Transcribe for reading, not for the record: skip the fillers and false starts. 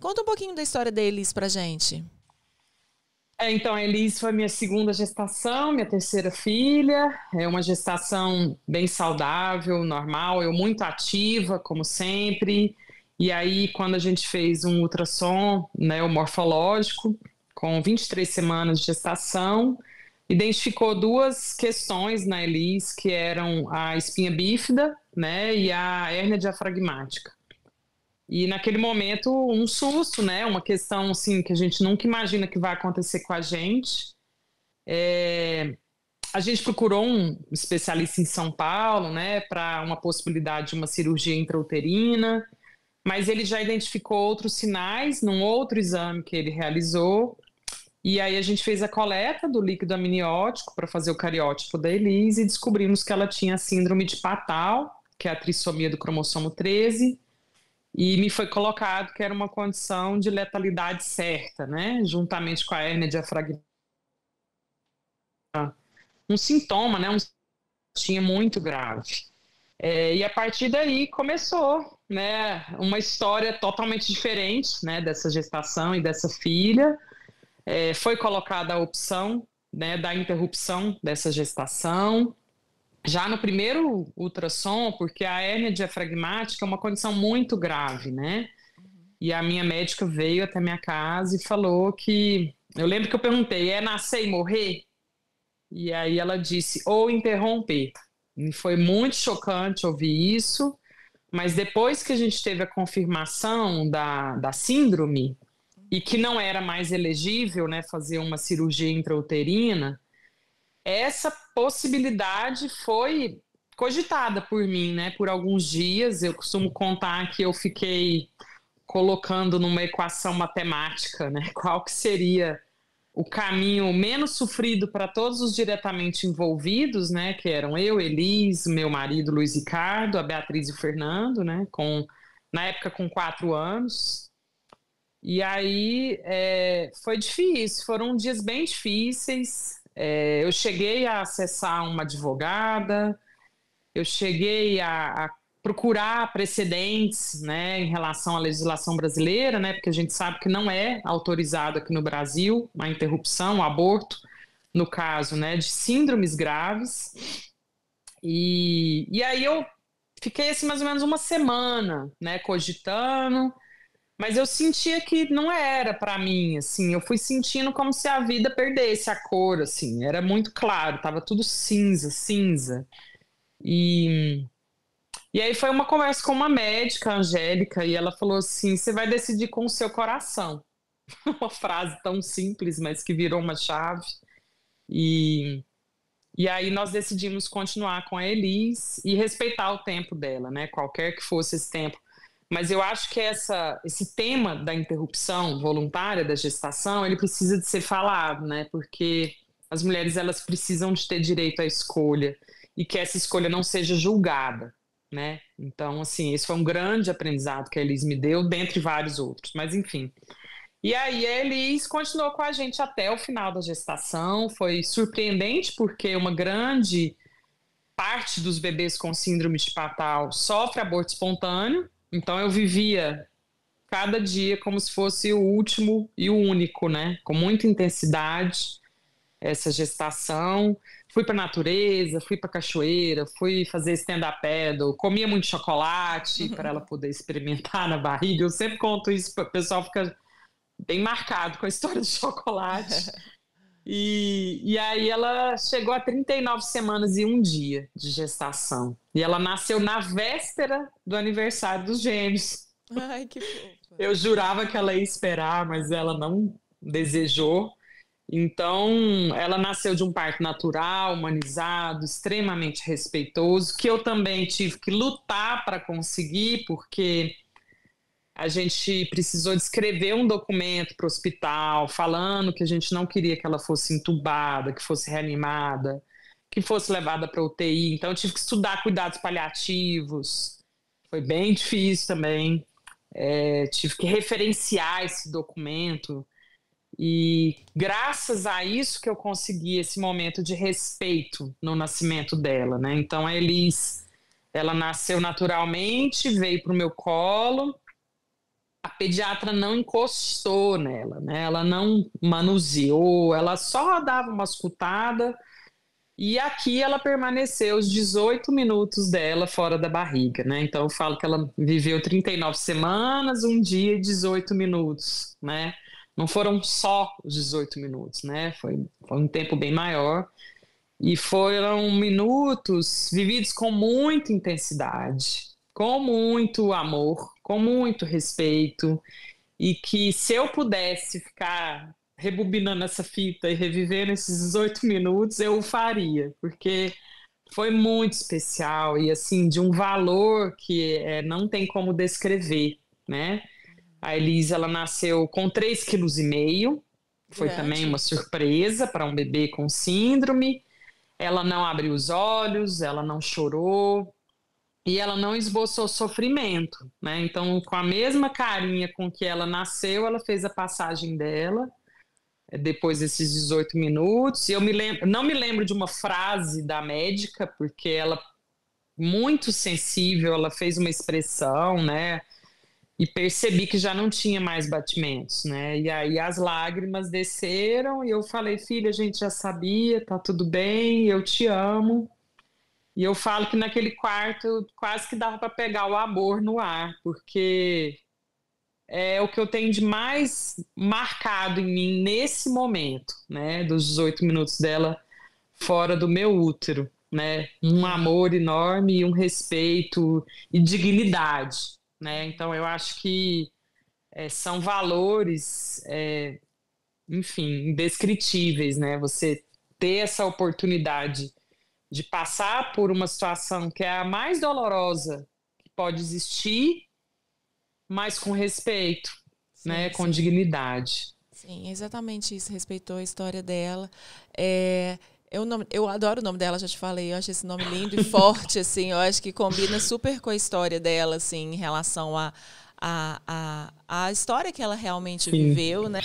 Conta um pouquinho da história da Elis pra gente. Então, a Elis foi minha segunda gestação, minha terceira filha. É uma gestação bem saudável, normal, eu muito ativa, como sempre. E aí, quando a gente fez um ultrassom, né, o morfológico, com 23 semanas de gestação, identificou duas questões na Elis, que eram a espinha bífida, né, e a hérnia diafragmática. E naquele momento, um susto, né? Uma questão assim que a gente nunca imagina que vai acontecer com a gente. A gente procurou um especialista em São Paulo, né, para uma possibilidade de uma cirurgia intrauterina, mas ele já identificou outros sinais num outro exame que ele realizou. E aí a gente fez a coleta do líquido amniótico para fazer o cariótipo da Elis e descobrimos que ela tinha síndrome de Patau, que é a trissomia do cromossomo 13. E me foi colocado que era uma condição de letalidade certa, né? Juntamente com a hérnia diafragmática. Um sintoma, né? Um tinha muito grave. E a partir daí começou, né? Uma história totalmente diferente, né? Dessa gestação e dessa filha. Foi colocada a opção, né? Da interrupção dessa gestação. Já no primeiro ultrassom, porque a hérnia diafragmática é uma condição muito grave, né? E a minha médica veio até minha casa e falou que... Eu lembro que eu perguntei, é nascer e morrer? E aí ela disse, ou interromper. E foi muito chocante ouvir isso, mas depois que a gente teve a confirmação da síndrome, e que não era mais elegível, né, fazer uma cirurgia intrauterina, essa possibilidade foi cogitada por mim, né, por alguns dias. Eu costumo contar que eu fiquei colocando numa equação matemática, né, qual que seria o caminho menos sofrido para todos os diretamente envolvidos, né, que eram eu, Elis, meu marido Luiz Ricardo, a Beatriz e o Fernando, né, na época com 4 anos. E aí foi difícil, foram dias bem difíceis. Eu cheguei a acessar uma advogada, eu cheguei a procurar precedentes, né, em relação à legislação brasileira, né, porque a gente sabe que não é autorizado aqui no Brasil a interrupção, o aborto, no caso, né, de síndromes graves. E aí eu fiquei assim, mais ou menos uma semana, né, cogitando, mas eu sentia que não era para mim, assim, eu fui sentindo como se a vida perdesse a cor, assim, era muito claro, tava tudo cinza, cinza. E aí foi uma conversa com uma médica, a Angélica, e ela falou assim, você vai decidir com o seu coração. Uma frase tão simples, mas que virou uma chave. E, e aí nós decidimos continuar com a Elis e respeitar o tempo dela, né? Qualquer que fosse esse tempo. Mas eu acho que esse tema da interrupção voluntária da gestação, ele precisa de ser falado, né? Porque as mulheres, elas precisam de ter direito à escolha e que essa escolha não seja julgada, né? Então, assim, esse foi um grande aprendizado que a Elis me deu, dentre vários outros, mas enfim. E aí a Elis continuou com a gente até o final da gestação, foi surpreendente porque uma grande parte dos bebês com síndrome de Patau sofre aborto espontâneo, então eu vivia cada dia como se fosse o último e o único, né? Com muita intensidade, essa gestação. Fui para natureza, fui para cachoeira, fui fazer stand-up paddle, comia muito chocolate para ela poder experimentar na barriga. Eu sempre conto isso, o pessoal fica bem marcado com a história do chocolate. E aí ela chegou a 39 semanas e um dia de gestação. E ela nasceu na véspera do aniversário dos gêmeos. Ai, que fofa. Eu jurava que ela ia esperar, mas ela não desejou. Então, ela nasceu de um parto natural, humanizado, extremamente respeitoso, que eu também tive que lutar para conseguir, porque a gente precisou de escrever um documento para o hospital falando que a gente não queria que ela fosse entubada, que fosse reanimada, que fosse levada para UTI. Então, eu tive que estudar cuidados paliativos. Foi bem difícil também. Tive que referenciar esse documento. E graças a isso que eu consegui esse momento de respeito no nascimento dela, né? Então, a Elis, ela nasceu naturalmente, veio para o meu colo. a pediatra não encostou nela, né? Ela não manuseou, ela só dava uma escutada. E aqui ela permaneceu os 18 minutos dela fora da barriga, né? Então eu falo que ela viveu 39 semanas, um dia e 18 minutos, né? Não foram só os 18 minutos, né? Foi um tempo bem maior. E foram minutos vividos com muita intensidade, com muito amor, com muito respeito. E que se eu pudesse ficar rebobinando essa fita e revivendo esses 18 minutos, eu o faria, porque foi muito especial e, assim, de um valor que não tem como descrever, né? A Elisa, ela nasceu com 3,5 kg, foi também uma surpresa para um bebê com síndrome. Ela não abriu os olhos, ela não chorou e ela não esboçou sofrimento, né? Então, com a mesma carinha com que ela nasceu, ela fez a passagem dela depois desses 18 minutos. E eu não me lembro de uma frase da médica, porque ela, muito sensível, ela fez uma expressão, né? E percebi que já não tinha mais batimentos, né? E aí as lágrimas desceram e eu falei, filha, a gente já sabia, tá tudo bem, eu te amo. E eu falo que naquele quarto quase que dava para pegar o amor no ar, porque é o que eu tenho de mais marcado em mim nesse momento, né? Dos 18 minutos dela fora do meu útero, né? Um amor enorme e um respeito e dignidade, né? Então eu acho que são valores, enfim, indescritíveis, né? Você ter essa oportunidade de passar por uma situação que é a mais dolorosa que pode existir, mas com respeito, sim, né? Com dignidade. Sim, exatamente isso. Respeitou a história dela. Eu adoro o nome dela, já te falei. Eu acho esse nome lindo e forte, assim. Eu acho que combina super com a história dela, assim, em relação a história que ela realmente viveu, né?